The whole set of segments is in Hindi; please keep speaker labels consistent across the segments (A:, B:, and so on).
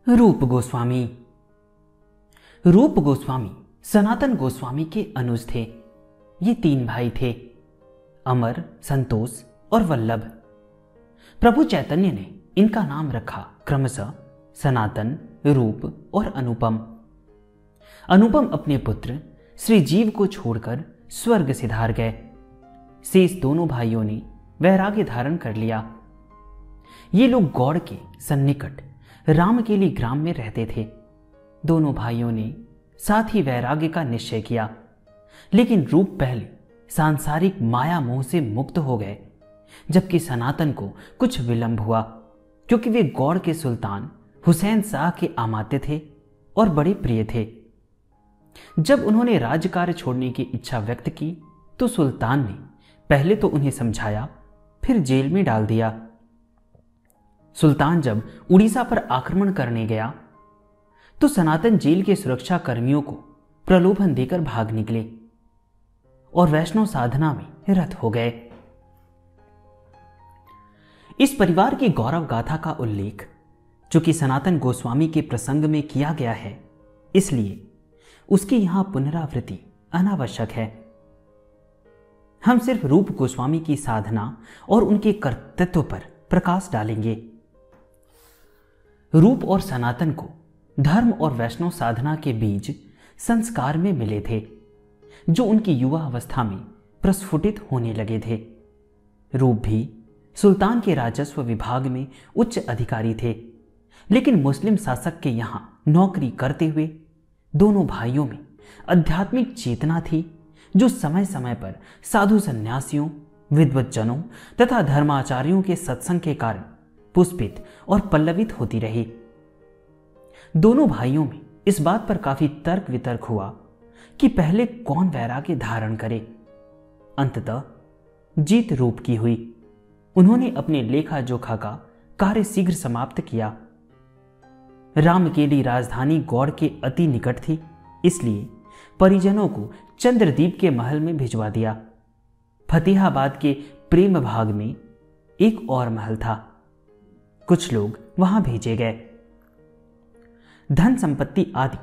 A: रूप गोस्वामी। रूप गोस्वामी सनातन गोस्वामी के अनुज थे। ये 3 भाई थे, अमर, संतोष और वल्लभ। प्रभु चैतन्य ने इनका नाम रखा क्रमशः सनातन, रूप और अनुपम। अनुपम अपने पुत्र श्री जीव को छोड़कर स्वर्ग सिधार गए। शेष दोनों भाइयों ने वैराग्य धारण कर लिया। ये लोग गौड़ के सन्निकट रामकेली ग्राम में रहते थे। दोनों भाइयों ने साथ ही वैराग्य का निश्चय किया, लेकिन रूप पहले सांसारिक माया मोह से मुक्त हो गए, जबकि सनातन को कुछ विलंब हुआ, क्योंकि वे गौड़ के सुल्तान हुसैन शाह के आमात्य थे और बड़े प्रिय थे। जब उन्होंने राज्यकार्य छोड़ने की इच्छा व्यक्त की तो सुल्तान ने पहले तो उन्हें समझाया, फिर जेल में डाल दिया। सुल्तान जब उड़ीसा पर आक्रमण करने गया तो सनातन जेल के सुरक्षा कर्मियों को प्रलोभन देकर भाग निकले और वैष्णव साधना में रत हो गए। इस परिवार की गौरव गाथा का उल्लेख जो कि सनातन गोस्वामी के प्रसंग में किया गया है, इसलिए उसकी यहां पुनरावृत्ति अनावश्यक है। हम सिर्फ रूप गोस्वामी की साधना और उनके कर्तृत्व पर प्रकाश डालेंगे। रूप और सनातन को धर्म और वैष्णव साधना के बीज संस्कार में मिले थे, जो उनकी युवा अवस्था में प्रस्फुटित होने लगे थे। रूप भी सुल्तान के राजस्व विभाग में उच्च अधिकारी थे, लेकिन मुस्लिम शासक के यहां नौकरी करते हुए दोनों भाइयों में आध्यात्मिक चेतना थी, जो समय समय पर साधु सन्यासियों, विद्वज्जनों तथा धर्माचार्यों के सत्संग के कारण पुष्पित और पल्लवित होती रही। दोनों भाइयों में इस बात पर काफी तर्क वितर्क हुआ कि पहले कौन वैराग्य धारण करे। अंततः जीत रूप की हुई। उन्होंने अपने लेखा जोखा का कार्य शीघ्र समाप्त किया। रामकेली राजधानी गौड़ के अति निकट थी, इसलिए परिजनों को चंद्रदीप के महल में भिजवा दिया। फतेहाबाद के प्रेम भाग में एक और महल था। कुछ लोग वहां भेजे गए। धन संपत्ति आदि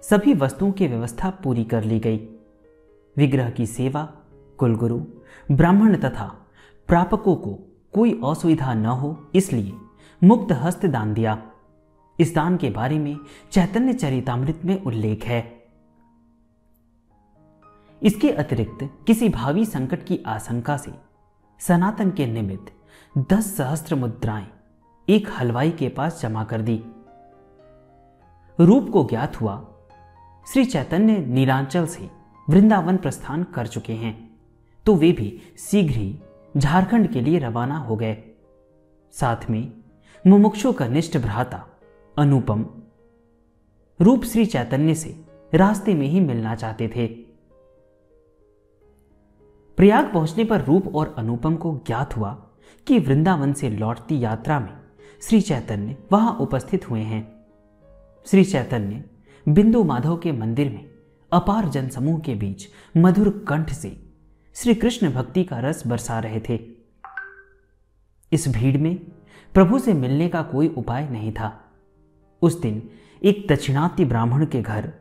A: सभी वस्तुओं की व्यवस्था पूरी कर ली गई। विग्रह की सेवा, कुलगुरु, ब्राह्मण तथा प्रापकों को कोई असुविधा न हो, इसलिए मुक्त हस्त दान दिया। इस दान के बारे में चैतन्य चरितामृत में उल्लेख है। इसके अतिरिक्त किसी भावी संकट की आशंका से सनातन के निमित्त 10 सहस्त्र मुद्राएं एक हलवाई के पास जमा कर दी। रूप को ज्ञात हुआ श्री चैतन्य नीलांचल से वृंदावन प्रस्थान कर चुके हैं, तो वे भी शीघ्र ही झारखंड के लिए रवाना हो गए। साथ में मुमुक्षु का निष्ठ भ्राता अनुपम रूप श्री चैतन्य से रास्ते में ही मिलना चाहते थे। प्रयाग पहुंचने पर रूप और अनुपम को ज्ञात हुआ कि वृंदावन से लौटती यात्रा में श्री चैतन्य वहां उपस्थित हुए हैं। श्री चैतन्य बिंदु माधव के मंदिर में अपार जनसमूह के बीच मधुर कंठ से श्री कृष्ण भक्ति का रस बरसा रहे थे। इस भीड़ में प्रभु से मिलने का कोई उपाय नहीं था। उस दिन एक दक्षिणात्य ब्राह्मण के घर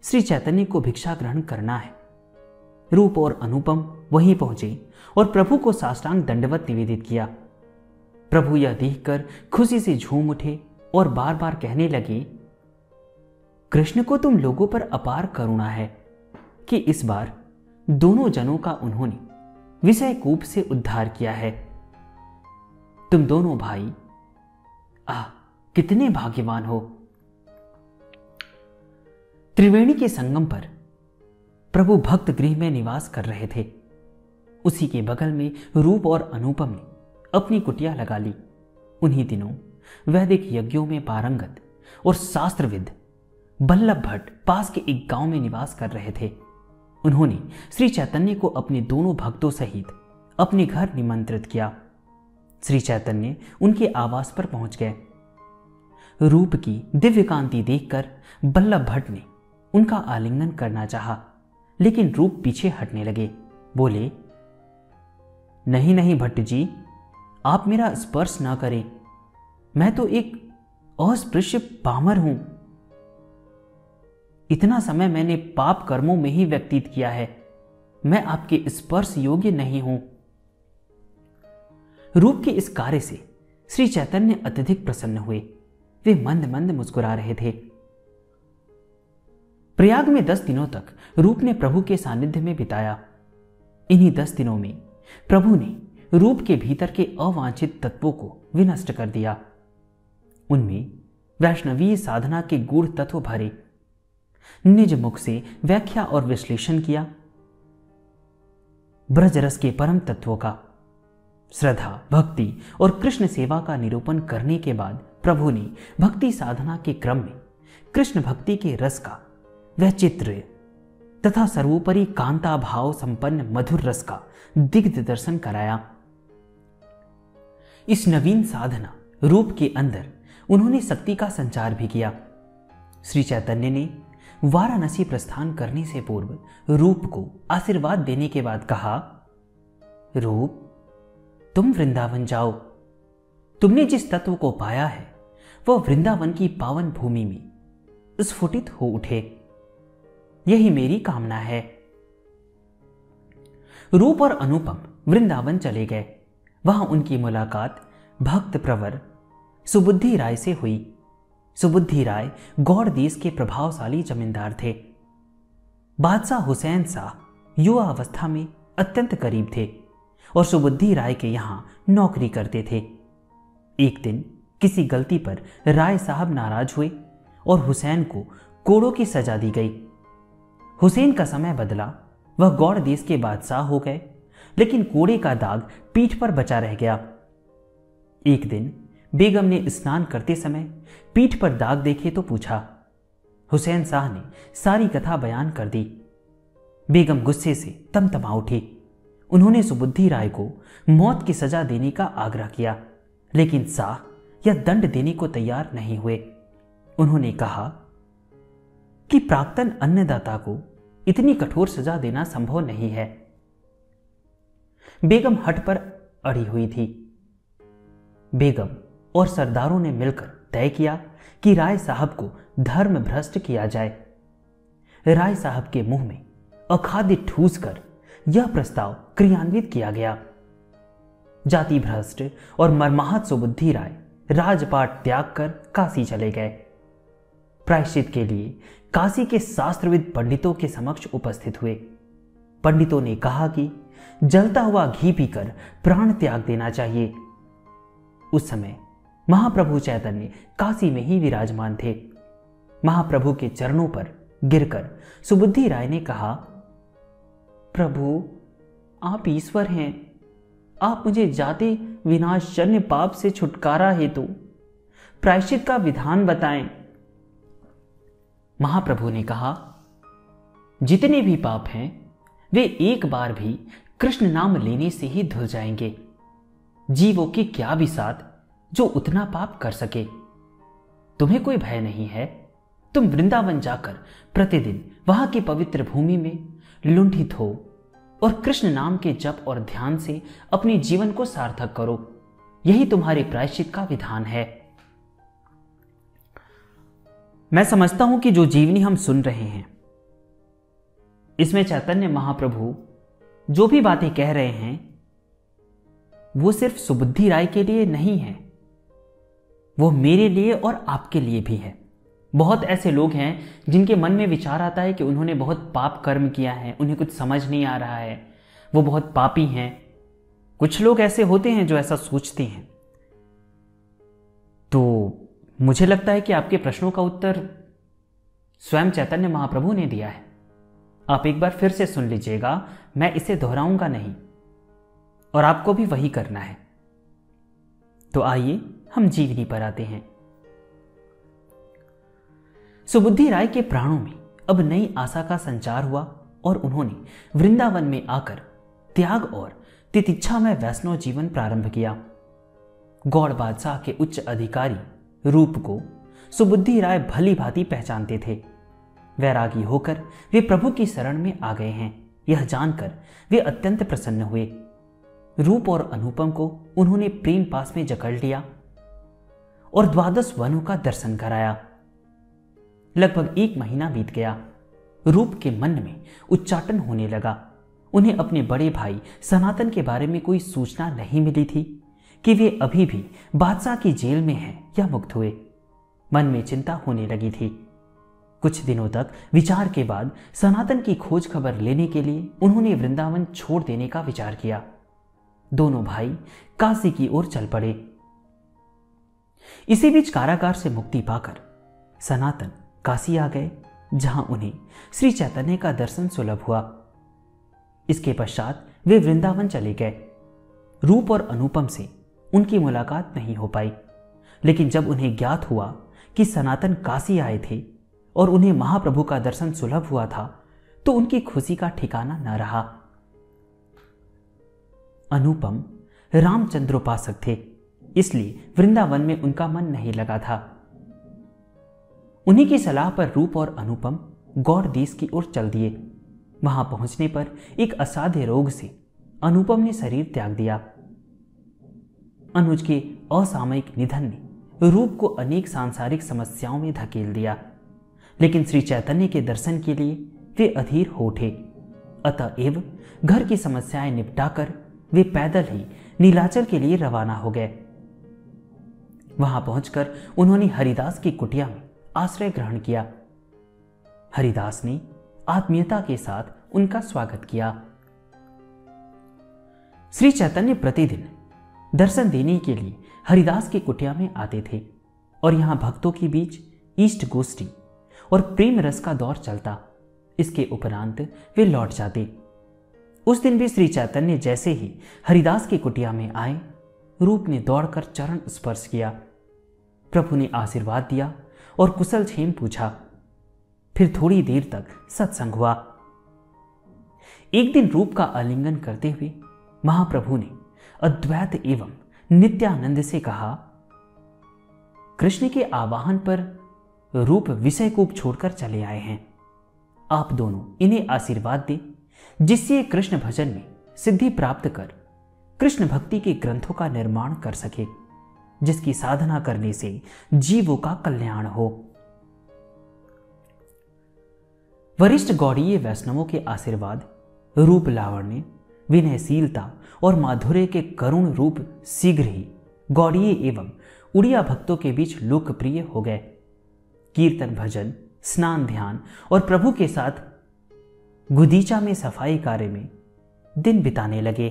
A: श्री चैतन्य को भिक्षा ग्रहण करना है। रूप और अनुपम वहीं पहुंचे और प्रभु को साष्टांग दंडवत निवेदित किया। प्रभु यह देखकर खुशी से झूम उठे और बार बार कहने लगे, कृष्ण को तुम लोगों पर अपार करुणा है कि इस बार दोनों जनों का उन्होंने विषय कूप से उद्धार किया है। तुम दोनों भाई कितने भाग्यवान हो। त्रिवेणी के संगम पर प्रभु भक्त गृह में निवास कर रहे थे। उसी के बगल में रूप और अनुपम ने अपनी कुटिया लगा ली। उन्हीं दिनों वैदिक यज्ञों में पारंगत और शास्त्रविद बल्लभ भट्ट पास के एक गांव में निवास कर रहे थे। उन्होंने श्री चैतन्य को अपने दोनों भक्तों सहित अपने घर निमंत्रित किया। श्री चैतन्य उनके आवास पर पहुंच गए। रूप की दिव्य कांति देखकर बल्लभ भट्ट ने उनका आलिंगन करना चाहा, लेकिन रूप पीछे हटने लगे। बोले, नहीं नहीं भट्ट जी, आप मेरा स्पर्श न करें। मैं तो एक अस्पृश्य पामर हूं। इतना समय मैंने पाप कर्मों में ही व्यतीत किया है। मैं आपके स्पर्श योग्य नहीं हूं। रूप के इस कार्य से श्री चैतन्य अत्यधिक प्रसन्न हुए। वे मंद मंद मुस्कुरा रहे थे। प्रयाग में 10 दिनों तक रूप ने प्रभु के सानिध्य में बिताया। इन्हीं 10 दिनों में प्रभु ने रूप के भीतर के अवांछित तत्वों को विनष्ट कर दिया। उनमें वैष्णवीय साधना के गूढ़ तत्व भरे। निज मुख से व्याख्या और विश्लेषण किया। ब्रजरस के परम तत्वों का, श्रद्धा, भक्ति और कृष्ण सेवा का निरूपण करने के बाद प्रभु ने भक्ति साधना के क्रम में कृष्ण भक्ति के रस का, वैचित्र्य तथा सर्वोपरि कांता भाव संपन्न मधुर रस का दिग्ध दर्शन कराया। इस नवीन साधना रूप के अंदर उन्होंने शक्ति का संचार भी किया। श्री चैतन्य ने वाराणसी प्रस्थान करने से पूर्व रूप को आशीर्वाद देने के बाद कहा, रूप, तुम वृंदावन जाओ। तुमने जिस तत्व को पाया है वह वृंदावन की पावन भूमि में स्फुटित हो उठे। यही मेरी कामना है। रूप और अनुपम वृंदावन चले गए। वहां उनकी मुलाकात भक्त प्रवर सुबुद्धि राय से हुई। सुबुद्धि राय गौड़ देश के प्रभावशाली जमींदार थे। बादशाह हुसैन शाह युवा अवस्था में अत्यंत करीब थे और सुबुद्धि राय के यहां नौकरी करते थे। एक दिन किसी गलती पर राय साहब नाराज हुए और हुसैन को कोड़ों की सजा दी गई। हुसैन का समय बदला, वह गौड़ देश के बादशाह हो गए, लेकिन कोड़े का दाग पीठ पर बचा रह गया। एक दिन बेगम ने स्नान करते समय पीठ पर दाग देखे तो पूछा। हुसैन शाह ने सारी कथा बयान कर दी। बेगम गुस्से से तमतमा उठी। उन्होंने सुबुद्धि राय को मौत की सजा देने का आग्रह किया, लेकिन शाह यह दंड देने को तैयार नहीं हुए। उन्होंने कहा कि प्राक्तन अन्नदाता को इतनी कठोर सजा देना संभव नहीं है। बेगम हठ पर अड़ी हुई थी। बेगम और सरदारों ने मिलकर तय किया कि राय साहब को धर्म भ्रष्ट किया जाए। राय साहब के मुंह में अखाद्य ठूस कर यह प्रस्ताव क्रियान्वित किया गया। जाति भ्रष्ट और मर्माहत सुबुद्धि राय राजपाट त्याग कर काशी चले गए। प्रायश्चित के लिए काशी के शास्त्रविद पंडितों के समक्ष उपस्थित हुए। पंडितों ने कहा कि जलता हुआ घी पीकर प्राण त्याग देना चाहिए। उस समय महाप्रभु चैतन्य काशी में ही विराजमान थे। महाप्रभु के चरणों पर गिरकर सुबुद्धि राय ने कहा, प्रभु, आप ईश्वर हैं। आप मुझे जाति विनाशजन्य पाप से छुटकारा हेतु प्रायश्चित का विधान बताएं। महाप्रभु ने कहा, जितने भी पाप हैं वे एक बार भी कृष्ण नाम लेने से ही धुल जाएंगे। जीवों की क्या बिसात जो उतना पाप कर सके। तुम्हें कोई भय नहीं है। तुम वृंदावन जाकर प्रतिदिन वहां की पवित्र भूमि में लुंठित हो और कृष्ण नाम के जप और ध्यान से अपने जीवन को सार्थक करो। यही तुम्हारे प्रायश्चित का विधान है। मैं समझता हूं कि जो जीवनी हम सुन रहे हैं, इसमें चैतन्य महाप्रभु जो भी बातें कह रहे हैं वो सिर्फ सुबुद्धि राय के लिए नहीं है, वो मेरे लिए और आपके लिए भी है। बहुत ऐसे लोग हैं जिनके मन में विचार आता है कि उन्होंने बहुत पाप कर्म किया है, उन्हें कुछ समझ नहीं आ रहा है, वो बहुत पापी हैं। कुछ लोग ऐसे होते हैं जो ऐसा सोचते हैं। तो मुझे लगता है कि आपके प्रश्नों का उत्तर स्वयं चैतन्य महाप्रभु ने दिया है। आप एक बार फिर से सुन लीजिएगा, मैं इसे दोहराऊंगा नहीं और आपको भी वही करना है। तो आइए हम जीवनी पर आते हैं। सुबुद्धि राय के प्राणों में अब नई आशा का संचार हुआ और उन्होंने वृंदावन में आकर त्याग और तितिक्षा में वैष्णव जीवन प्रारंभ किया। गौड़ बादशाह के उच्च अधिकारी रूप को सुबुद्धि राय भली भांति पहचानते थे। वैरागी होकर वे प्रभु की शरण में आ गए हैं, यह जानकर वे अत्यंत प्रसन्न हुए। रूप और अनुपम को उन्होंने प्रेम पास में जकड़ लिया और 12 वनों का दर्शन कराया। लगभग 1 महीना बीत गया। रूप के मन में उच्चाटन होने लगा। उन्हें अपने बड़े भाई सनातन के बारे में कोई सूचना नहीं मिली थी कि वे अभी भी बादशाह की जेल में हैं या मुक्त हुए। मन में चिंता होने लगी थी। कुछ दिनों तक विचार के बाद सनातन की खोज खबर लेने के लिए उन्होंने वृंदावन छोड़ देने का विचार किया। दोनों भाई काशी की ओर चल पड़े। इसी बीच कारागार से मुक्ति पाकर सनातन काशी आ गए, जहां उन्हें श्री चैतन्य का दर्शन सुलभ हुआ। इसके पश्चात वे वृंदावन चले गए। रूप और अनुपम से उनकी मुलाकात नहीं हो पाई, लेकिन जब उन्हें ज्ञात हुआ कि सनातन काशी आए थे और उन्हें महाप्रभु का दर्शन सुलभ हुआ था, तो उनकी खुशी का ठिकाना न रहा। अनुपम रामचंद्रोपासक थे, इसलिए वृंदावन में उनका मन नहीं लगा था। उन्हीं की सलाह पर रूप और अनुपम गौड़ देश की ओर चल दिए। वहां पहुंचने पर एक असाध्य रोग से अनुपम ने शरीर त्याग दिया। अनुज के असामयिक निधन ने रूप को अनेक सांसारिक समस्याओं में धकेल दिया, लेकिन श्री चैतन्य के दर्शन के लिए वे अधीर हो उठे। अतएव घर की समस्याएं निपटाकर वे पैदल ही नीलाचल के लिए रवाना हो गए। वहां पहुंचकर उन्होंने हरिदास की कुटिया में आश्रय ग्रहण किया। हरिदास ने आत्मीयता के साथ उनका स्वागत किया। श्री चैतन्य प्रतिदिन दर्शन देने के लिए हरिदास की कुटिया में आते थे और यहां भक्तों के बीच इष्ट गोष्ठी और प्रेम रस का दौर चलता। इसके उपरांत वे लौट जाते। उस दिन भी श्री चैतन्य जैसे ही हरिदास की कुटिया में आए, रूप ने दौड़कर चरण स्पर्श किया। प्रभु ने आशीर्वाद दिया और कुशल क्षेम पूछा। फिर थोड़ी देर तक सत्संग हुआ। एक दिन रूप का आलिंगन करते हुए महाप्रभु ने अद्वैत एवं नित्यानंद से कहा, कृष्ण के आवाहन पर रूप विषय को छोड़कर चले आए हैं। आप दोनों इन्हें आशीर्वाद दें, जिससे ये कृष्ण भजन में सिद्धि प्राप्त कर कृष्ण भक्ति के ग्रंथों का निर्माण कर सके, जिसकी साधना करने से जीवों का कल्याण हो। वरिष्ठ गौड़ीय वैष्णवों के आशीर्वाद, रूप लावण्य, विनयशीलता और माधुर्य के करुण रूप शीघ्र ही गौड़ीय एवं उड़िया भक्तों के बीच लोकप्रिय हो गए। कीर्तन भजन, स्नान ध्यान और प्रभु के साथ गुदीचा में सफाई कार्य में दिन बिताने लगे।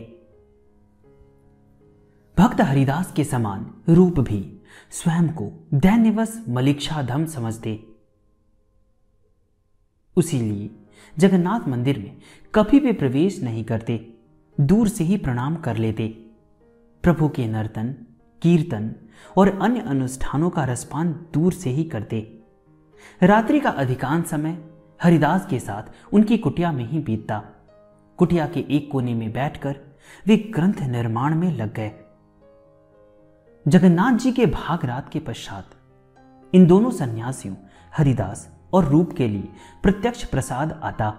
A: भक्त हरिदास के समान रूप भी स्वयं को दैन्यवश मलिक्षाधम समझते। इसीलिए जगन्नाथ मंदिर में कभी भी प्रवेश नहीं करते, दूर से ही प्रणाम कर लेते। प्रभु के नर्तन, कीर्तन और अन्य अनुष्ठानों का रसपान दूर से ही करते। रात्रि का अधिकांश समय हरिदास के साथ उनकी कुटिया में ही बीतता। कुटिया के एक कोने में बैठकर वे ग्रंथ निर्माण में लग गए। जगन्नाथ जी के भाग रात के पश्चात इन दोनों सन्यासियों हरिदास और रूप के लिए प्रत्यक्ष प्रसाद आता।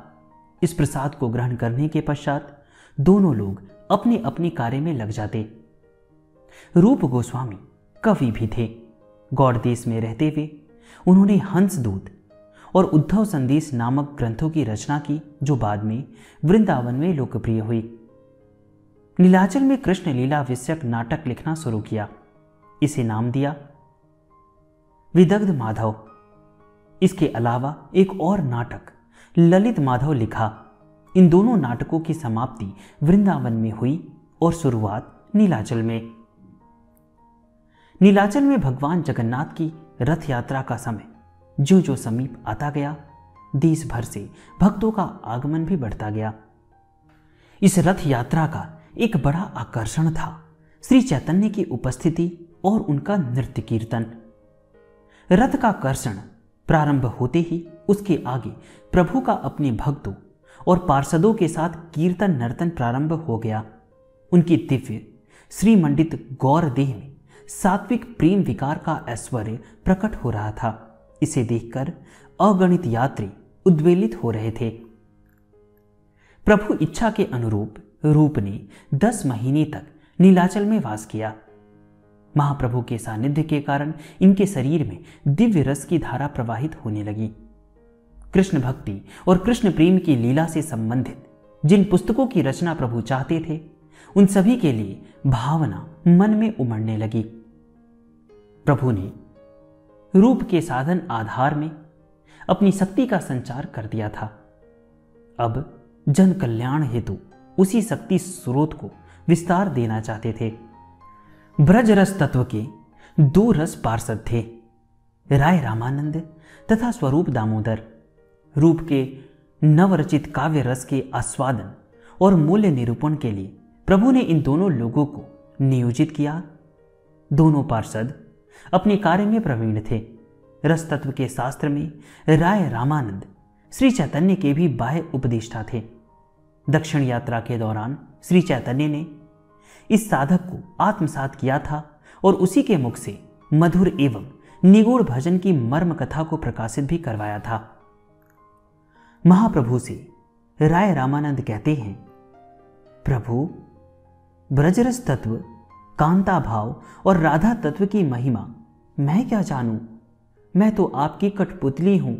A: इस प्रसाद को ग्रहण करने के पश्चात दोनों लोग अपने अपने कार्य में लग जाते। रूप गोस्वामी कवि भी थे। गौड़ देश में रहते हुए उन्होंने हंसदूत और उद्धव संदेश नामक ग्रंथों की रचना की, जो बाद में वृंदावन में लोकप्रिय हुई। नीलाचल में कृष्ण लीला विषयक नाटक लिखना शुरू किया। इसे नाम दिया विदग्ध माधव। इसके अलावा एक और नाटक ललित माधव लिखा। इन दोनों नाटकों की समाप्ति वृंदावन में हुई और शुरुआत नीलाचल में। नीलाचल में भगवान जगन्नाथ की रथ यात्रा का समय जो जो समीप आता गया, देश भर से भक्तों का आगमन भी बढ़ता गया। इस रथ यात्रा का एक बड़ा आकर्षण था श्री चैतन्य की उपस्थिति और उनका नृत्य कीर्तन। रथ का कर्षण प्रारंभ होते ही उसके आगे प्रभु का अपने भक्तों और पार्षदों के साथ कीर्तन नर्तन प्रारंभ हो गया। उनकी दिव्य श्रीमंडित गौर देह में सात्विक प्रेम विकार का ऐश्वर्य प्रकट हो रहा था। इसे देखकर अगणित यात्री उद्वेलित हो रहे थे। प्रभु इच्छा के अनुरूप रूप ने 10 महीने तक नीलाचल में वास किया। महाप्रभु के सानिध्य के कारण इनके शरीर में दिव्य रस की धारा प्रवाहित होने लगी। कृष्ण भक्ति और कृष्ण प्रेम की लीला से संबंधित जिन पुस्तकों की रचना प्रभु चाहते थे, उन सभी के लिए भावना मन में उमड़ने लगी। प्रभु ने रूप के साधन आधार में अपनी शक्ति का संचार कर दिया था। अब जन कल्याण हेतु उसी शक्ति स्रोत को विस्तार देना चाहते थे। ब्रज रस तत्व के दो रस पार्षद थे, राय रामानंद तथा स्वरूप दामोदर। रूप के नवरचित काव्य रस के आस्वादन और मूल्य निरूपण के लिए प्रभु ने इन दोनों लोगों को नियोजित किया। दोनों पार्षद अपने कार्य में प्रवीण थे। रस तत्व के शास्त्र में राय रामानंद श्री चैतन्य के भी बाह्य उपदेष्टा थे। दक्षिण यात्रा के दौरान श्री चैतन्य ने इस साधक को आत्मसात किया था और उसी के मुख से मधुर एवं निगूढ़ भजन की मर्म कथा को प्रकाशित भी करवाया था। महाप्रभु से राय रामानंद कहते हैं, प्रभु, ब्रजरस तत्व, कांता भाव और राधा तत्व की महिमा मैं क्या जानूं? मैं तो आपकी कठपुतली हूं।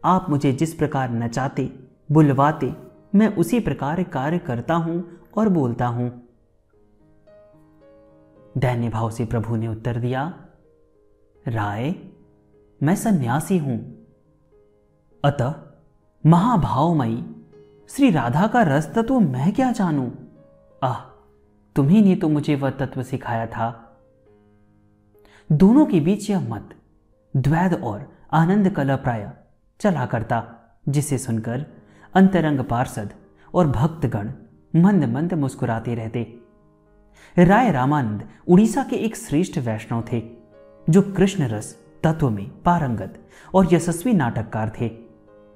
A: आप मुझे जिस प्रकार नचाते बुलवाते, मैं उसी प्रकार कार्य करता हूं और बोलता हूं। दैन्य भाव से प्रभु ने उत्तर दिया, राय, मैं सन्यासी हूं। अतः महाभावमयी श्री राधा का रस तत्व मैं क्या जानूं? तुम्ही ने तो मुझे वह तत्व सिखाया था। दोनों के बीच यह मत द्वैध और आनंद कलह प्राय चला करता, जिसे सुनकर अंतरंग पार्षद और भक्तगण मंद मंद मुस्कुराते रहते। राय रामानंद उड़ीसा के एक श्रेष्ठ वैष्णव थे, जो कृष्ण रस तत्व में पारंगत और यशस्वी नाटककार थे।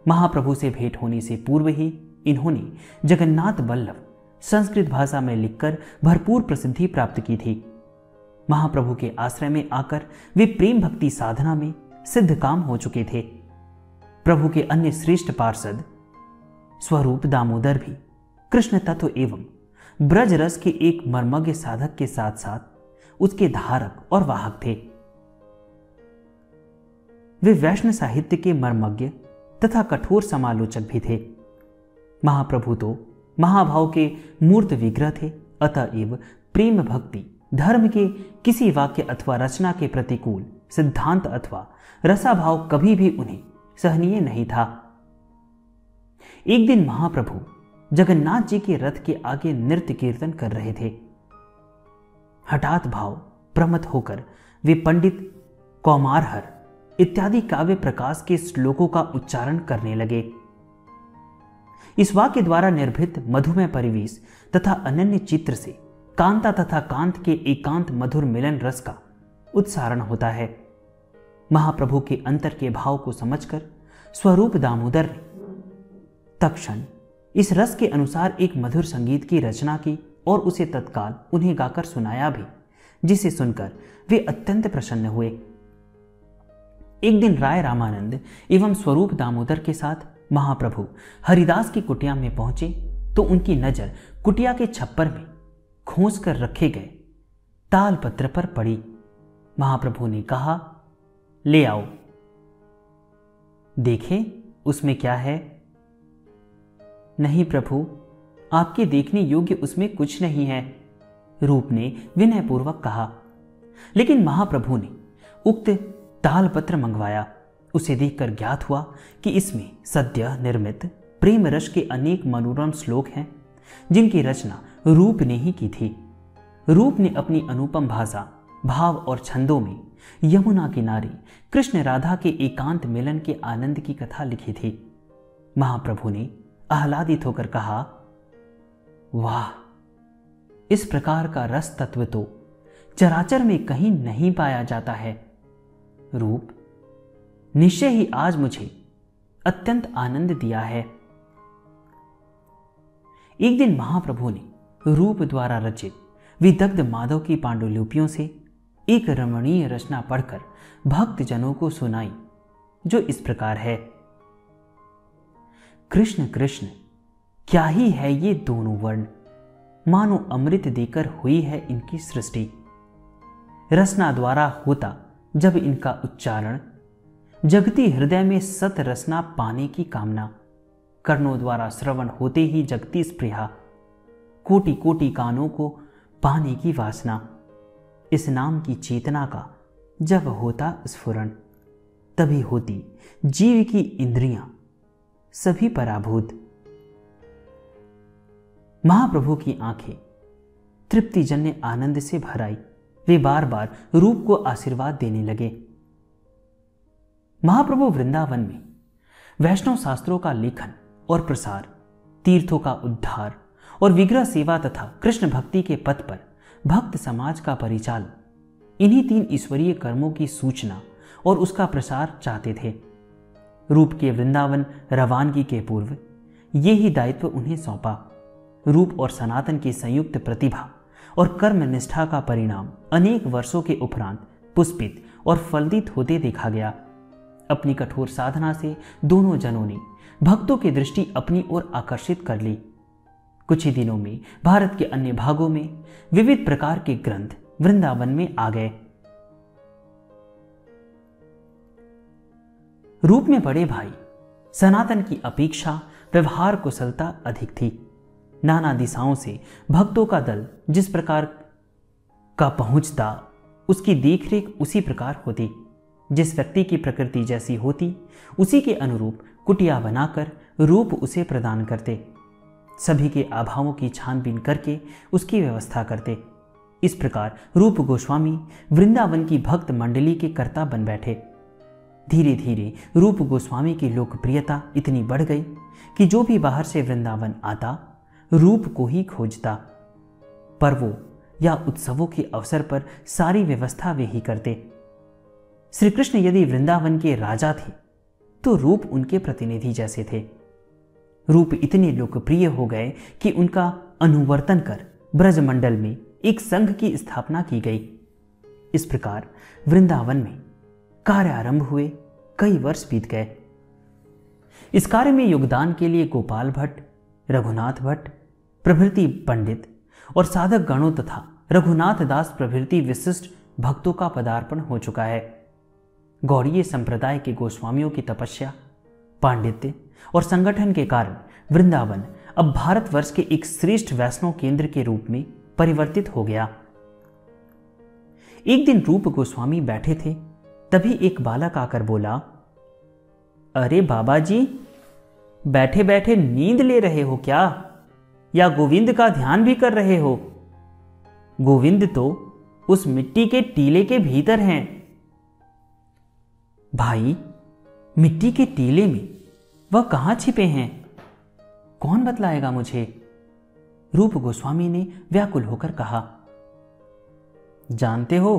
A: महाप्रभु से भेंट होने से पूर्व ही इन्होंने जगन्नाथ वल्लभ संस्कृत भाषा में लिखकर भरपूर प्रसिद्धि प्राप्त की थी। महाप्रभु के आश्रय में आकर वे प्रेम भक्ति साधना में सिद्ध काम हो चुके थे। प्रभु के अन्य श्रेष्ठ पार्षद स्वरूप दामोदर भी कृष्ण तत्व एवं ब्रज रस के एक मर्मज्ञ साधक के साथ साथ उसके धारक और वाहक थे। वे वैष्णव साहित्य के मर्मज्ञ तथा कठोर समालोचक भी थे। महाप्रभु तो महाभाव के मूर्त विग्रह थे, अतएव प्रेम भक्ति धर्म के किसी वाक्य अथवा रचना के प्रतिकूल सिद्धांत अथवा रसाभाव कभी भी उन्हें सहनीय नहीं था। एक दिन महाप्रभु जगन्नाथ जी के रथ के आगे नृत्य कीर्तन कर रहे थे। हठात भाव प्रमथ होकर वे पंडित कौमारहर इत्यादि काव्य प्रकाश के श्लोकों का उच्चारण करने लगे। इस वाक्य द्वारा निर्भित मधुमय परिवेश तथा अनन्य चित्र से कांता तथा कांत के एकांत मधुर मिलन रस का उत्सारण होता है। महाप्रभु के अंतर के भाव को समझकर स्वरूप दामोदर ने तत्क्षण इस रस के अनुसार एक मधुर संगीत की रचना की और उसे तत्काल उन्हें गाकर सुनाया भी, जिसे सुनकर वे अत्यंत प्रसन्न हुए। एक दिन राय रामानंद एवं स्वरूप दामोदर के साथ महाप्रभु हरिदास की कुटिया में पहुंचे तो उनकी नजर कुटिया के छप्पर में खोस कर रखे गए तालपत्र पर पड़ी। महाप्रभु ने कहा, ले आओ, देखें उसमें क्या है। नहीं प्रभु, आपके देखने योग्य उसमें कुछ नहीं है, रूप ने विनयपूर्वक कहा। लेकिन महाप्रभु ने उक्त तालपत्र मंगवाया। उसे देखकर ज्ञात हुआ कि इसमें सद्य निर्मित प्रेम रस के अनेक मनोरम श्लोक हैं, जिनकी रचना रूप ने ही की थी। रूप ने अपनी अनुपम भाषा, भाव और छंदों में यमुना किनारे कृष्ण राधा के एकांत मिलन के आनंद की कथा लिखी थी। महाप्रभु ने आह्लादित होकर कहा, वाह, इस प्रकार का रस तत्व तो चराचर में कहीं नहीं पाया जाता है। रूप, निश्चय ही आज मुझे अत्यंत आनंद दिया है। एक दिन महाप्रभु ने रूप द्वारा रचित विदग्ध माधव की पांडुलिपियों से एक रमणीय रचना पढ़कर भक्त जनों को सुनाई, जो इस प्रकार है। कृष्ण कृष्ण, क्या ही है ये दोनों वर्ण, मानो अमृत देकर हुई है इनकी सृष्टि। रसना द्वारा होता जब इनका उच्चारण, जगती हृदय में सत रसना पाने की कामना, कर्णों द्वारा श्रवण होते ही जगती स्पृहा, कोटि कोटि कानों को पाने की वासना, इस नाम की चेतना का जब होता स्फुरण, तभी होती जीव की इंद्रियां सभी पराभूत। महाप्रभु की आंखें तृप्तिजन्य आनंद से भर आई। वे बार बार रूप को आशीर्वाद देने लगे। महाप्रभु वृंदावन में वैष्णव शास्त्रों का लेखन और प्रसार, तीर्थों का उद्धार और विग्रह सेवा तथा कृष्ण भक्ति के पथ पर भक्त समाज का परिचालन, इन्हीं 3 ईश्वरीय कर्मों की सूचना और उसका प्रसार चाहते थे। रूप के वृंदावन रवानगी के पूर्व ये ही दायित्व उन्हें सौंपा। रूप और सनातन की संयुक्त प्रतिभा और कर्म निष्ठा का परिणाम अनेक वर्षों के उपरांत पुष्पित और फलित होते देखा गया। अपनी कठोर साधना से दोनों जनों ने भक्तों की दृष्टि अपनी ओर आकर्षित कर ली। कुछ ही दिनों में भारत के अन्य भागों में विविध प्रकार के ग्रंथ वृंदावन में आ गए। रूप में बड़े भाई सनातन की अपेक्षा व्यवहार कुशलता अधिक थी। नाना दिशाओं से भक्तों का दल जिस प्रकार का पहुंचता, उसकी देखरेख उसी प्रकार होती। जिस व्यक्ति की प्रकृति जैसी होती, उसी के अनुरूप कुटिया बनाकर रूप उसे प्रदान करते। सभी के अभावों की छानबीन करके उसकी व्यवस्था करते। इस प्रकार रूप गोस्वामी वृंदावन की भक्त मंडली के कर्ता बन बैठे। धीरे धीरे रूप गोस्वामी की लोकप्रियता इतनी बढ़ गई कि जो भी बाहर से वृंदावन आता, रूप को ही खोजता। पर्वों या उत्सवों के अवसर पर सारी व्यवस्था वे ही करते। श्री कृष्ण यदि वृंदावन के राजा थे, तो रूप उनके प्रतिनिधि जैसे थे। रूप इतने लोकप्रिय हो गए कि उनका अनुवर्तन कर ब्रजमंडल में एक संघ की स्थापना की गई। इस प्रकार वृंदावन में कार्य आरंभ हुए। कई वर्ष बीत गए। इस कार्य में योगदान के लिए गोपाल भट्ट, रघुनाथ भट्ट प्रभृति पंडित और साधक गणों तथा रघुनाथ दास प्रभृति विशिष्ट भक्तों का पदार्पण हो चुका है। गौड़ीय संप्रदाय के गोस्वामियों की तपस्या, पांडित्य और संगठन के कारण वृंदावन अब भारतवर्ष के एक श्रेष्ठ वैष्णव केंद्र के रूप में परिवर्तित हो गया। एक दिन रूप गोस्वामी बैठे थे, तभी एक बालक आकर बोला, अरे बाबा जी, बैठे बैठे नींद ले रहे हो क्या, या गोविंद का ध्यान भी कर रहे हो? गोविंद तो उस मिट्टी के टीले के भीतर हैं। भाई, मिट्टी के टीले में वह कहां छिपे हैं? कौन बतलाएगा मुझे? रूप गोस्वामी ने व्याकुल होकर कहा। जानते हो,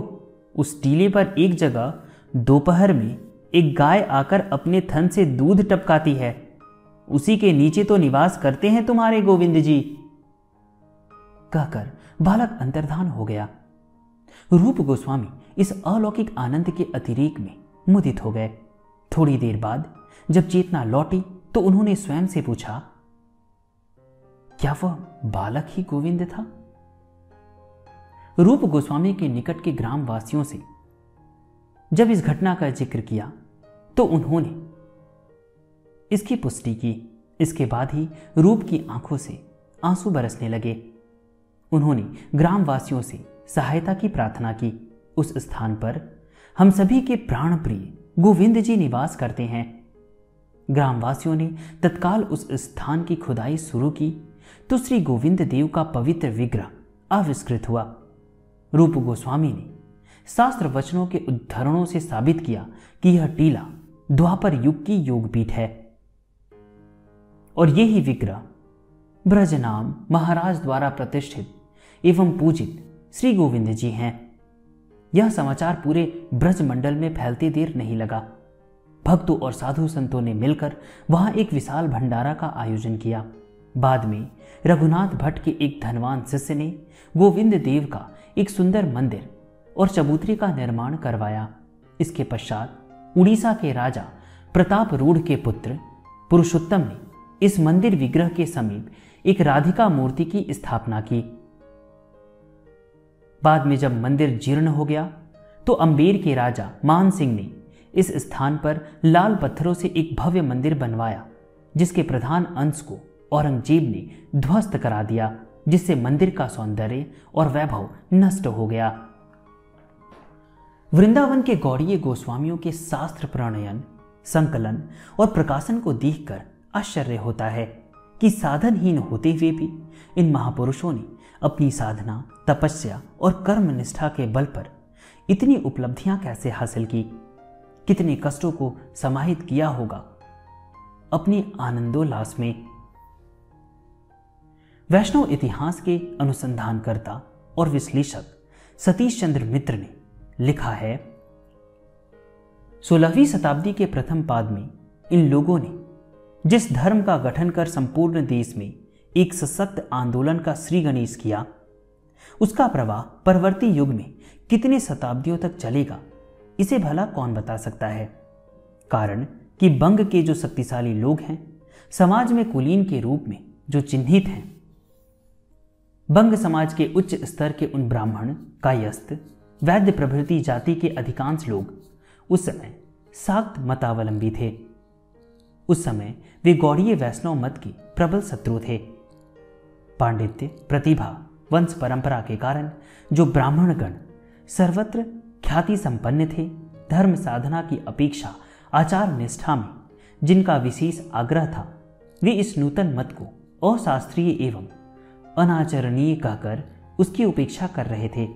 A: उस टीले पर एक जगह दोपहर में एक गाय आकर अपने थन से दूध टपकाती है। उसी के नीचे तो निवास करते हैं तुम्हारे गोविंद जी। कहकर बालक अंतर्धान हो गया। रूप गोस्वामी इस अलौकिक आनंद के अतिरेक में मुदित हो गए। थोड़ी देर बाद जब चेतना लौटी तो उन्होंने स्वयं से पूछा, क्या वह बालक ही गोविंद था? रूप गोस्वामी के निकट के ग्रामवासियों से जब इस घटना का जिक्र किया तो उन्होंने इसकी पुष्टि की। इसके बाद ही रूप की आंखों से आंसू बरसने लगे। उन्होंने ग्रामवासियों से सहायता की प्रार्थना की। उस स्थान पर हम सभी के प्राण प्रिय गोविंद जी निवास करते हैं। ग्रामवासियों ने तत्काल उस स्थान की खुदाई शुरू की तो श्री गोविंद देव का पवित्र विग्रह आविष्कृत हुआ। रूप गोस्वामी ने शास्त्र वचनों के उद्धरणों से साबित किया कि यह टीला द्वापर युग की योगपीठ है और यही विग्रह ब्रजनाम महाराज द्वारा प्रतिष्ठित एवं पूजित श्री गोविंद जी हैं। यह समाचार पूरे ब्रजमंडल में फैलते देर नहीं लगा। भक्तों और साधु संतों ने मिलकर वहां एक विशाल भंडारा का आयोजन किया। बाद में रघुनाथ भट्ट के एक धनवान शिष्य ने गोविंद देव का एक सुंदर मंदिर और चबूतरी का निर्माण करवाया। इसके पश्चात उड़ीसा के राजा प्रताप रूढ़ के पुत्र पुरुषोत्तम ने इस मंदिर विग्रह के समीप एक राधिका मूर्ति की स्थापना की। बाद में जब मंदिर जीर्ण हो गया तो अम्बेर के राजा मान सिंह ने इस स्थान पर लाल पत्थरों से एक भव्य मंदिर बनवाया, जिसके प्रधान अंश को औरंगजेब ने ध्वस्त करा दिया, जिससे मंदिर का सौंदर्य और वैभव नष्ट हो गया। वृंदावन के गौड़ीय गोस्वामियों के शास्त्र प्रणयन, संकलन और प्रकाशन को देखकर आश्चर्य होता है कि साधनहीन होते हुए भी इन महापुरुषों ने अपनी साधना, तपस्या और कर्म निष्ठा के बल पर इतनी उपलब्धियां कैसे हासिल की, कितने कष्टों को समाहित किया होगा अपनी आनंदोल्लास में। वैष्णव इतिहास के अनुसंधानकर्ता और विश्लेषक सतीश चंद्र मित्र ने लिखा है, 16वीं शताब्दी के प्रथम पाद में इन लोगों ने जिस धर्म का गठन कर संपूर्ण देश में एक सशक्त आंदोलन का श्री गणेश किया, उसका प्रवाह परवर्ती युग में कितने शताब्दियों तक चलेगा, इसे भला कौन बता सकता है। कारण कि बंग के जो शक्तिशाली लोग हैं, समाज में कुलीन के रूप में जो चिन्हित हैं, बंग समाज के उच्च स्तर के उन ब्राह्मण, कायस्थ, वैद्य प्रभृति जाति के अधिकांश लोग उस समय शाक्त मतावलंबी थे। उस समय वे गौड़ीय वैष्णव मत के प्रबल शत्रु थे। पांडित्य, प्रतिभा, वंश परंपरा के कारण जो ब्राह्मणगण सर्वत्र ख्याति संपन्न थे, धर्म साधना की अपेक्षा आचार निष्ठा में जिनका विशेष आग्रह था, वे इस नूतन मत को अशास्त्रीय एवं अनाचरणीय कहकर उसकी उपेक्षा कर रहे थे।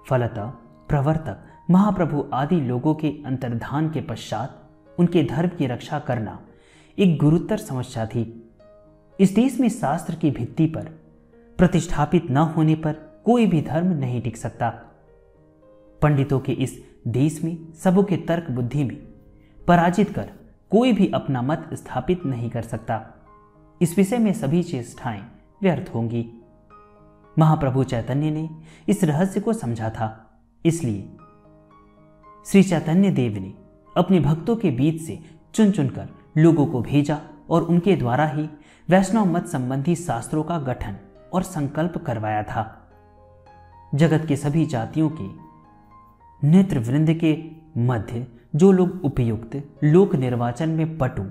A: फलतः प्रवर्तक, महाप्रभु आदि लोगों के अंतर्धान के पश्चात उनके धर्म की रक्षा करना एक गुरुतर समस्या थी। इस देश में शास्त्र की भित्ति पर प्रतिष्ठापित न होने पर कोई भी धर्म नहीं टिक सकता। पंडितों के इस देश में सबों के तर्क बुद्धि में पराजित कर कोई भी अपना मत स्थापित नहीं कर सकता। इस विषय में सभी चेष्टाएं व्यर्थ होंगी। महाप्रभु चैतन्य ने इस रहस्य को समझा था, इसलिए श्री चैतन्य देव ने अपने भक्तों के बीच से चुन चुनकर लोगों को भेजा और उनके द्वारा ही वैष्णव मत संबंधी शास्त्रों का गठन और संकल्प करवाया था। जगत के सभी जातियों के नेत्र वृंद के मध्य जो लोग उपयुक्त लोक निर्वाचन में पटु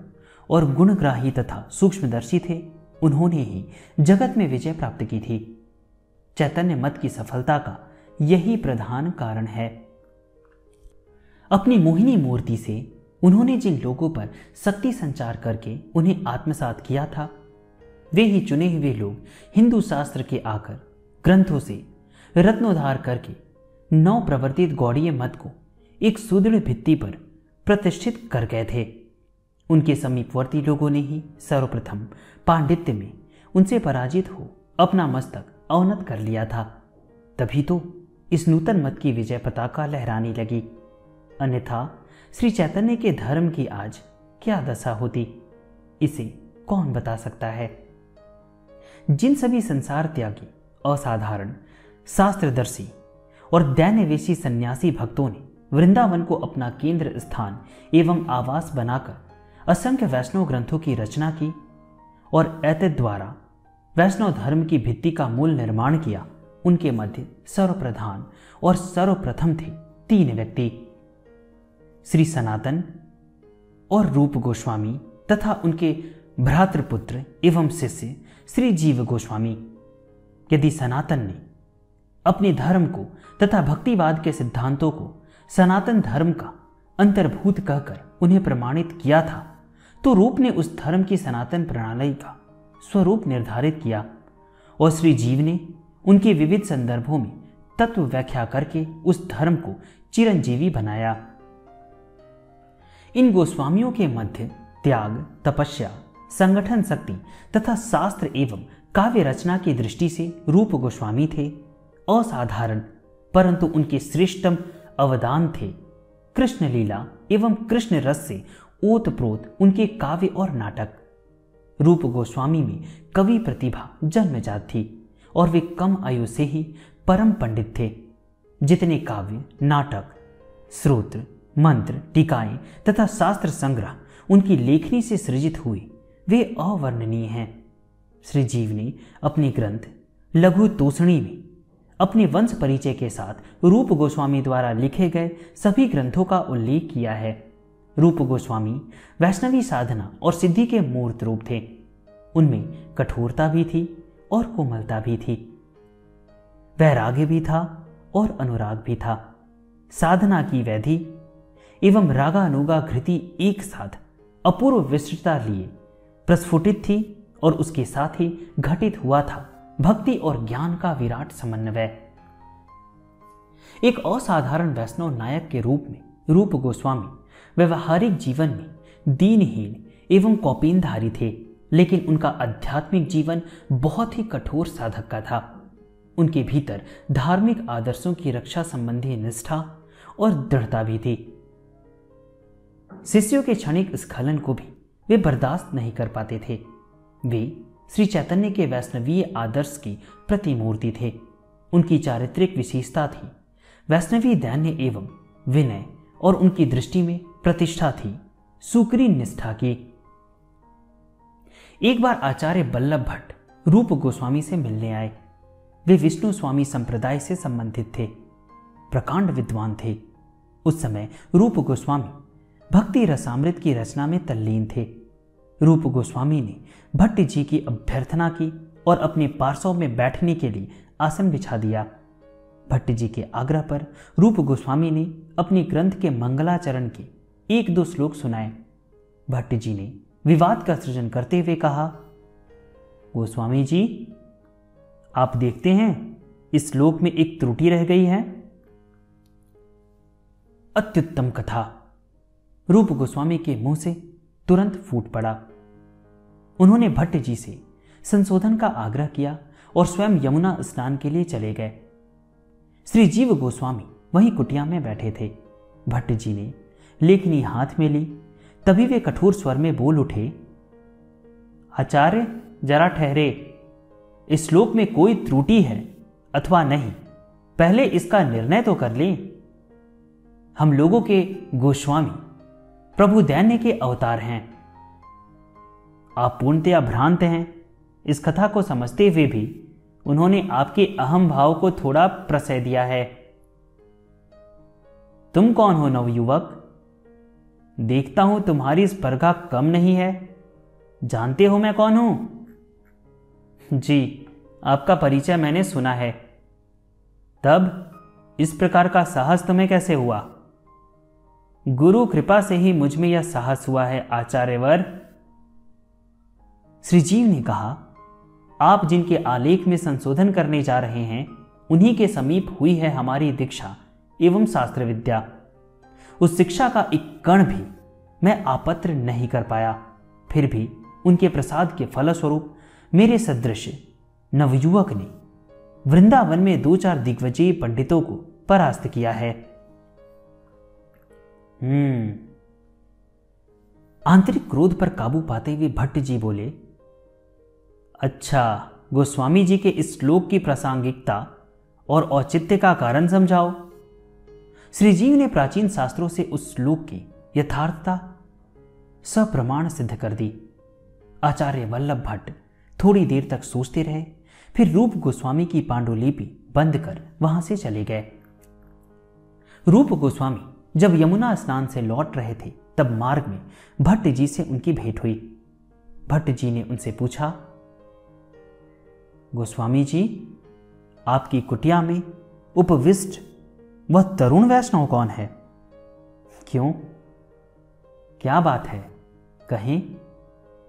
A: और गुणग्राही तथा सूक्ष्मदर्शी थे, उन्होंने ही जगत में विजय प्राप्त की थी। चैतन्य मत की सफलता का यही प्रधान कारण है। अपनी मोहिनी मूर्ति से उन्होंने जिन लोगों पर शक्ति संचार करके उन्हें आत्मसात किया था, वे ही चुने हुए लोग हिंदू शास्त्र के आकर ग्रंथों से रत्नोद्धार करके नव प्रवर्तित गौड़ीय मत को एक सुदृढ़ भित्ति पर प्रतिष्ठित कर गए थे। उनके समीपवर्ती लोगों ने ही सर्वप्रथम पांडित्य में उनसे पराजित हो अपना मस्तक अवनत कर लिया था। तभी तो इस नूतन मत की विजय पताका लहराने लगी। अन्यथा श्री चैतन्य के धर्म की आज क्या दशा होती, इसे कौन बता सकता है। जिन सभी संसार त्यागी, असाधारण, शास्त्रदर्शी और दैन्यवेशी सन्यासी भक्तों ने वृंदावन को अपना केंद्र स्थान एवं आवास बनाकर असंख्य वैष्णव ग्रंथों की रचना की और एतद् द्वारा वैष्णव धर्म की भित्ति का मूल निर्माण किया, उनके मध्य सर्वप्रधान और सर्वप्रथम थे 3 व्यक्ति, श्री सनातन और रूप गोस्वामी तथा उनके भ्रातृपुत्र एवं शिष्य श्री जीव गोस्वामी। यदि सनातन ने अपने धर्म को तथा भक्तिवाद के सिद्धांतों को सनातन धर्म का अंतर्भूत कहकर उन्हें प्रमाणित किया था, तो रूप ने उस धर्म की सनातन प्रणाली का स्वरूप निर्धारित किया और श्री जीव ने उनके विविध संदर्भों में तत्व व्याख्या करके उस धर्म को चिरंजीवी बनाया। इन गोस्वामियों के मध्य त्याग, तपस्या, संगठन शक्ति तथा शास्त्र एवं काव्य रचना की दृष्टि से रूप गोस्वामी थे असाधारण, परंतु उनके श्रेष्ठतम अवदान थे कृष्ण लीला एवं कृष्ण रस से ओतप्रोत उनके काव्य और नाटक। रूप गोस्वामी में कवि प्रतिभा जन्मजात थी और वे कम आयु से ही परम पंडित थे। जितने काव्य, नाटक, स्तोत्र, मंत्र, टीकाएं तथा शास्त्र संग्रह उनकी लेखनी से सृजित हुए, वे अवर्णनीय हैं। श्री जीव ने अपने ग्रंथ लघु तोषणी में अपने वंश परिचय के साथ रूप गोस्वामी द्वारा लिखे गए सभी ग्रंथों का उल्लेख किया है। रूप गोस्वामी वैष्णवी साधना और सिद्धि के मूर्त रूप थे। उनमें कठोरता भी थी और कोमलता भी थी, वैराग्य भी था और अनुराग भी था। साधना की वैधि एवं रागानुगा घृति एक साथ अपूर्व विस्तृतता लिए प्रस्फुटित थी और उसके साथ ही घटित हुआ था भक्ति और ज्ञान का विराट समन्वय। एक असाधारण वैष्णव नायक के रूप में रूप गोस्वामी व्यवहारिक जीवन में दीनहीन एवं कौपीनधारी थे, लेकिन उनका आध्यात्मिक जीवन बहुत ही कठोर साधक का था। उनके भीतर धार्मिक आदर्शों की रक्षा संबंधी निष्ठा और दृढ़ता भी थी। शिष्यों के क्षणिक स्खलन को भी वे बर्दाश्त नहीं कर पाते थे। वे श्री चैतन्य के वैष्णवीय आदर्श की प्रतिमूर्ति थे। उनकी चारित्रिक विशेषता थी वैष्णवी दैन्य एवं विनय, और उनकी दृष्टि में प्रतिष्ठा थी सुकरी निष्ठा की। एक बार आचार्य बल्लभ भट्ट रूप गोस्वामी से मिलने आए। वे विष्णु स्वामी संप्रदाय से संबंधित थे, प्रकांड विद्वान थे। उस समय रूप गोस्वामी भक्ति रसामृत की रचना में तल्लीन थे। रूप गोस्वामी ने भट्ट जी की अभ्यर्थना की और अपने पार्श्व में बैठने के लिए आसन बिछा दिया। भट्ट जी के आग्रह पर रूप गोस्वामी ने अपने ग्रंथ के मंगलाचरण के 1-2 श्लोक सुनाए। भट्ट जी ने विवाद का सृजन करते हुए कहा, गोस्वामी जी, आप देखते हैं इस श्लोक में एक त्रुटि रह गई है। अत्युत्तम कथा रूप गोस्वामी के मुंह से तुरंत फूट पड़ा। उन्होंने भट्ट जी से संशोधन का आग्रह किया और स्वयं यमुना स्नान के लिए चले गए। श्री जीव गोस्वामी वहीं कुटिया में बैठे थे। भट्ट जी ने लेखनी हाथ में ली। तभी वे कठोर स्वर में बोल उठे, आचार्य जरा ठहरे, इस श्लोक में कोई त्रुटि है अथवा नहीं, पहले इसका निर्णय तो कर लें। हम लोगों के गोस्वामी प्रभु दैन्य के अवतार हैं। आप पूर्णतया भ्रांत हैं। इस कथा को समझते हुए भी उन्होंने आपके अहम भाव को थोड़ा प्रशय दिया है। तुम कौन हो नवयुवक? देखता हूं तुम्हारी स्पर्धा कम नहीं है। जानते हो मैं कौन हूं? जी, आपका परिचय मैंने सुना है। तब इस प्रकार का साहस तुम्हें कैसे हुआ? गुरु कृपा से ही मुझ में यह साहस हुआ है आचार्यवर। श्री जीव ने कहा, आप जिनके आलेख में संशोधन करने जा रहे हैं उन्हीं के समीप हुई है हमारी दीक्षा एवं शास्त्र विद्या। उस शिक्षा का एक कण भी मैं आपत्र नहीं कर पाया। फिर भी उनके प्रसाद के फलस्वरूप मेरे सदृश नवयुवक ने वृंदावन में 2-4 दिग्विजयी पंडितों को परास्त किया है। आंतरिक क्रोध पर काबू पाते हुए भट्ट जी बोले, अच्छा, गोस्वामी जी के इस श्लोक की प्रासंगिकता और औचित्य का कारण समझाओ। श्री जीव ने प्राचीन शास्त्रों से उस श्लोक की यथार्थता सप्रमाण सिद्ध कर दी। आचार्य वल्लभ भट्ट थोड़ी देर तक सोचते रहे, फिर रूप गोस्वामी की पांडुलिपि बंद कर वहां से चले गए। रूप गोस्वामी जब यमुना स्नान से लौट रहे थे तब मार्ग में भट्ट जी से उनकी भेंट हुई। भट्ट जी ने उनसे पूछा, गोस्वामी जी, आपकी कुटिया में उपविष्ट वह तरुण वैष्णव कौन है? क्यों, क्या बात है? कहें,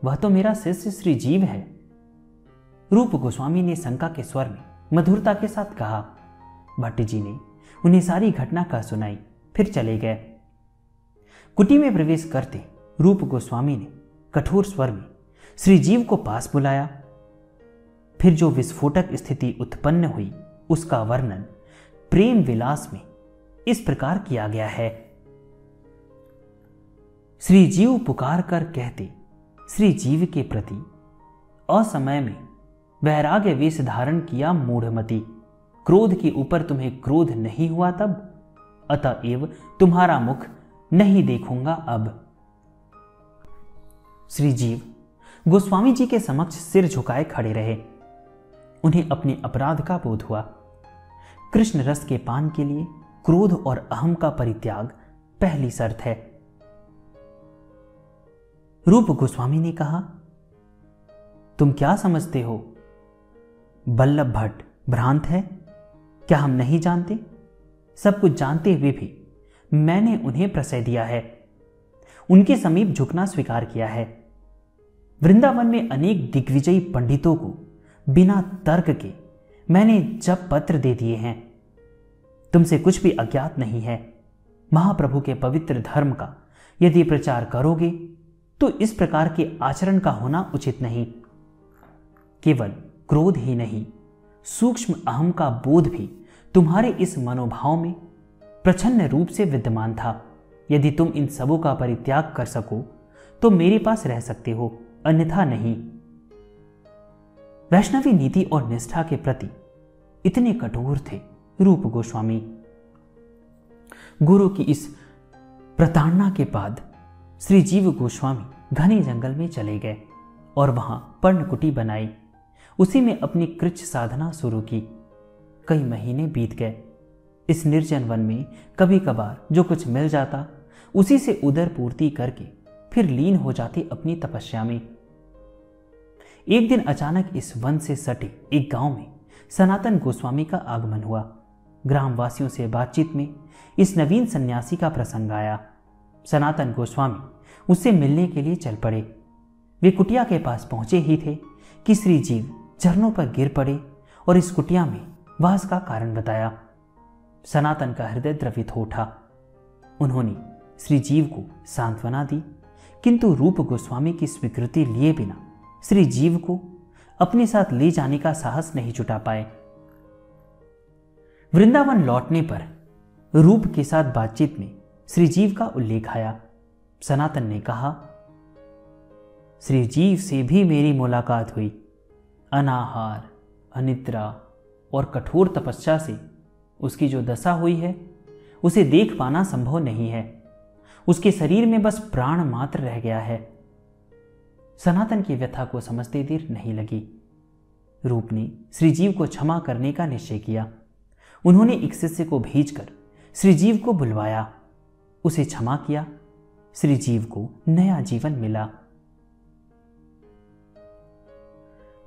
A: वह तो मेरा शिष्य श्री जीव है। रूप गोस्वामी ने शंका के स्वर में मधुरता के साथ कहा। भट्ट जी ने उन्हें सारी घटना कह सुनाई, फिर चले गए। कुटी में प्रवेश करते रूप गोस्वामी ने कठोर स्वर में श्री जीव को पास बुलाया। फिर जो विस्फोटक स्थिति उत्पन्न हुई उसका वर्णन प्रेम विलास में इस प्रकार किया गया है। श्री जीव पुकार कर कहते, श्री जीव के प्रति असमय में वैराग्य वेश धारण किया मूढ़मति। क्रोध के ऊपर तुम्हें क्रोध नहीं हुआ तब, अतएव तुम्हारा मुख नहीं देखूंगा अब। श्री जीव गोस्वामी जी के समक्ष सिर झुकाए खड़े रहे। उन्हें अपने अपराध का बोध हुआ। कृष्ण रस के पान के लिए क्रोध और अहम का परित्याग पहली शर्त है। रूप गोस्वामी ने कहा, तुम क्या समझते हो? बल्लभ भट्ट भ्रांत है? क्या हम नहीं जानते? सब कुछ जानते हुए भी मैंने उन्हें प्रशय दिया है, उनके समीप झुकना स्वीकार किया है। वृंदावन में अनेक दिग्विजयी पंडितों को बिना तर्क के मैंने जप पत्र दे दिए हैं। तुमसे कुछ भी अज्ञात नहीं है। महाप्रभु के पवित्र धर्म का यदि प्रचार करोगे तो इस प्रकार के आचरण का होना उचित नहीं। केवल क्रोध ही नहीं, सूक्ष्म अहम का बोध भी तुम्हारे इस मनोभाव में प्रच्छन्न रूप से विद्यमान था। यदि तुम इन सबों का परित्याग कर सको तो मेरे पास रह सकते हो, अन्यथा नहीं। वैष्णवी नीति और निष्ठा के प्रति इतने कठोर थे रूप गोस्वामी। गुरु की इस प्रताड़ना के बाद श्री जीव गोस्वामी घने जंगल में चले गए और वहां पर्णकुटी बनाई। उसी में अपनी कृच्छ साधना शुरू की। कई महीने बीत गए। इस निर्जन वन में कभी कभार जो कुछ मिल जाता उसी से उदर पूर्ति करके फिर लीन हो जाती अपनी तपस्या में। एक दिन अचानक इस वन से सटे एक गांव में सनातन गोस्वामी का आगमन हुआ। ग्रामवासियों से बातचीत में इस नवीन सन्यासी का प्रसंग आया। सनातन गोस्वामी उससे मिलने के लिए चल पड़े। वे कुटिया के पास पहुंचे ही थे कि श्री जीव चरणों पर गिर पड़े और इस कुटिया में वास का कारण बताया। सनातन का हृदय द्रवित हो उठा। उन्होंने श्री जीव को सांत्वना दी, किंतु रूप गोस्वामी की स्वीकृति लिए बिना श्री जीव को अपने साथ ले जाने का साहस नहीं जुटा पाए। वृंदावन लौटने पर रूप के साथ बातचीत में श्री जीव का उल्लेख आया। सनातन ने कहा, श्री जीव से भी मेरी मुलाकात हुई। अनाहार, अनिद्रा और कठोर तपस्या से उसकी जो दशा हुई है उसे देख पाना संभव नहीं है। उसके शरीर में बस प्राण मात्र रह गया है। सनातन की व्यथा को समझते देर नहीं लगी। रूप ने श्री जीव को क्षमा करने का निश्चय किया। उन्होंने एक शिष्य को भेजकर श्री जीव को बुलवाया, उसे क्षमा किया। श्री जीव को नया जीवन मिला।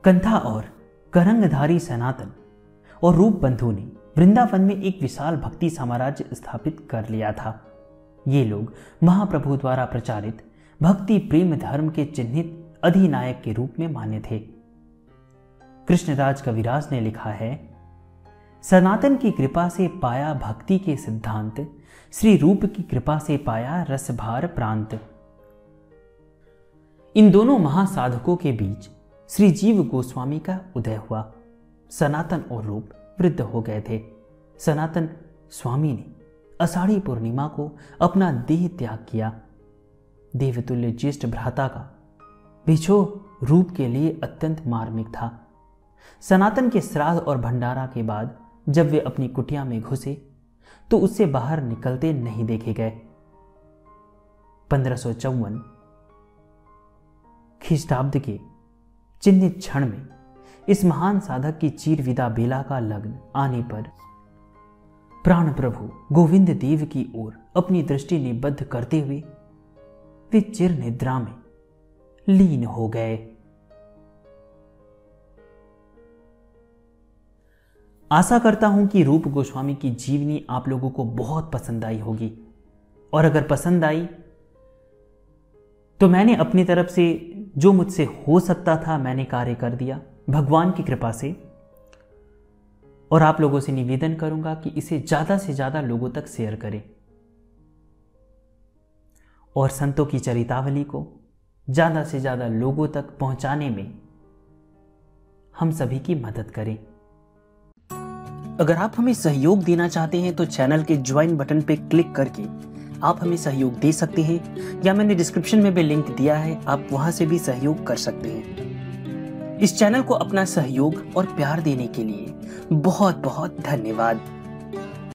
A: कंथा और करंगधारी सनातन और रूप बंधु ने वृंदावन में एक विशाल भक्ति साम्राज्य स्थापित कर लिया था। ये लोग महाप्रभु द्वारा प्रचारित भक्ति प्रेम धर्म के चिन्हित अधिनायक के रूप में मान्य थे। कृष्णराज कविराज ने लिखा है, सनातन की कृपा से पाया भक्ति के सिद्धांत, श्री रूप की कृपा से पाया रसभार प्रांत। इन दोनों महासाधकों के बीच श्री जीव गोस्वामी का उदय हुआ। सनातन और रूप वृद्ध हो गए थे। सनातन स्वामी ने आषाढ़ी पूर्णिमा को अपना देह त्याग किया। देवतुल्य ज्येष्ठ भ्राता का विछोह रूप के लिए अत्यंत मार्मिक था। सनातन के श्राद्ध और भंडारा के बाद जब वे अपनी कुटिया में घुसे तो उससे बाहर निकलते नहीं देखे गए। 1554 ख्रीष्टाब्द के चिन्हित क्षण में इस महान साधक की चीर विदा बेला का लग्न आने पर प्राण प्रभु गोविंद देव की ओर अपनी दृष्टि निबद्ध करते हुए वे चिर निद्रा में लीन हो गए। आशा करता हूं कि रूप गोस्वामी की जीवनी आप लोगों को बहुत पसंद आई होगी, और अगर पसंद आई तो मैंने अपनी तरफ से जो मुझसे हो सकता था मैंने कार्य कर दिया भगवान की कृपा से। और आप लोगों से निवेदन करूंगा कि इसे ज्यादा से ज्यादा लोगों तक शेयर करें और संतों की चरितावली को ज्यादा से ज्यादा लोगों तक पहुंचाने में हम सभी की मदद करें। अगर आप हमें सहयोग देना चाहते हैं तो चैनल के ज्वाइन बटन पर क्लिक करके आप हमें सहयोग दे सकते हैं, या मैंने डिस्क्रिप्शन में भी लिंक दिया है, आप वहां से भी सहयोग कर सकते हैं। इस चैनल को अपना सहयोग और प्यार देने के लिए बहुत बहुत धन्यवाद।